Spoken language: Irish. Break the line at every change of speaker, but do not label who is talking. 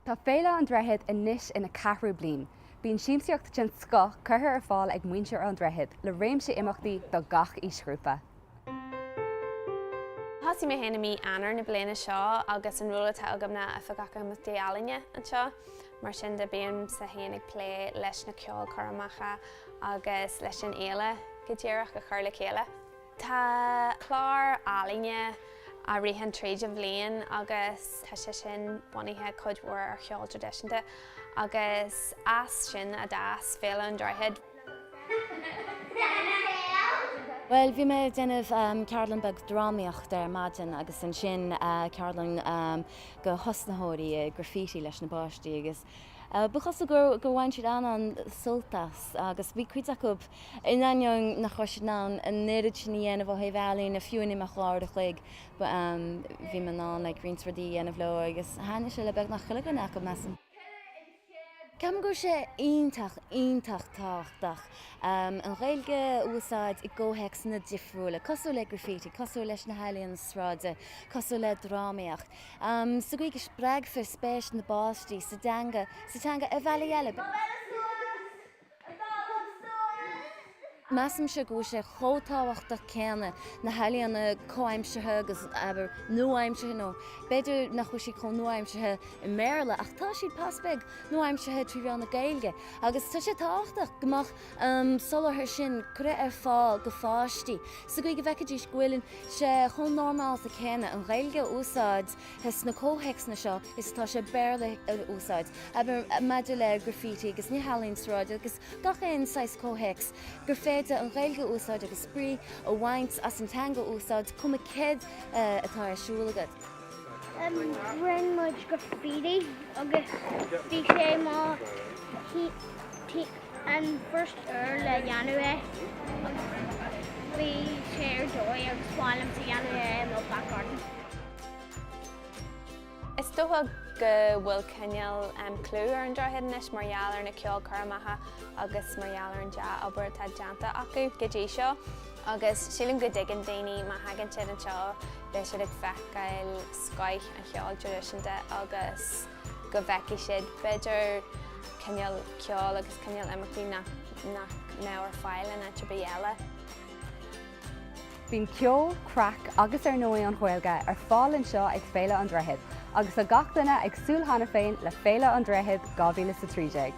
Tá Feilean Droichead inis ina 4 bliain. Bíonn siamsaíocht sin sco curtha ar fáil ag muintear an droichead le réimse imeachtaí do gach ísgrúpa.
Hasí mé héna mí anar na bliana seo agus an rula tegamna a fagacha mutí ealaine anseo, mar sin de bíon sa héananig lé leis na ceol choramachcha agus leis an éile go ddéireach go chuir le chéile. Tá chlár ealaine a rihan tríd a bblion agus tá sé sin bunaithe codhór ar cheol tradiisianta agus as sin a das Feilean Droichead.
Well, bhí mé déanamh cearlan bag drámaíocht ar maidin agus an sin cearlan go hosnathirí graffiti leis na báistí agus buchas gur bhain siad an sultas agus bhí cuid acu in aineong nach chuir ná an néad sin dhéanamh ó Feilean na fiúin imach láir a chuig bhí man ná le Greensfordí dhéanamh leo agus hána se le beh nach chuilegan acu mesan. Ceam gur sé ionintach táchtach an Ghaeilge úsáid i ggótheic na difriúla, cosú le graffiti, cosú leis na Feilean sráide, cosú le drámaíocht. So go ige spreag fir spéis na báistí sa teanga a bheala eile. Measam se go sé chótáhachtach céanna na Feileanna cóaimsethe agus aber nuaimsethe nó. Beidir nach chuir sí có nuaimsethe i méile ach tá siad pasbeag nuaimsethe trí bhean na Gaeilge. Agus tá sé táchtach gomach solarthir sin cure ar fáil go fáistí. So go ige bheiceadí scuilinn sé chun normáil sa chéanna an Ghaeilge úsáid hes na cótheics na seo is tá sé béirla úsáid. Aber maidir le graffiti agus ní Feilean sráide agus gach éon 6 cótheics gur an Ghaeilge úsáid agus sprí ó bhaint as an teanga úsáid cuma céad atá arsúlagad.
Bhain muid graffiti agus bhí sé má an first le January bhí sé ar dói agus bháilim sa January nó back garden.
Is tócha go bhfuil cinneal clú ar an droichead inis margheall ar na ceol choramachcha agus margheall ar an deas obair tá deanta acu go dtí seo agus sílim go dtigean daoine má hagann siad an seo bheith siad ag feicáil scoith an cheol tradiisianta agus go bheici siad beidir cinneal ceol agus cinneal imeachtaí nach nár Feilean a tribí eile.
Bíonn ceol, crack agus ar nói an Ghaeilge ar fáil seo ag Feilean Droichead agus a gach duine ag súil hána féin le Feilean Droichead 2013.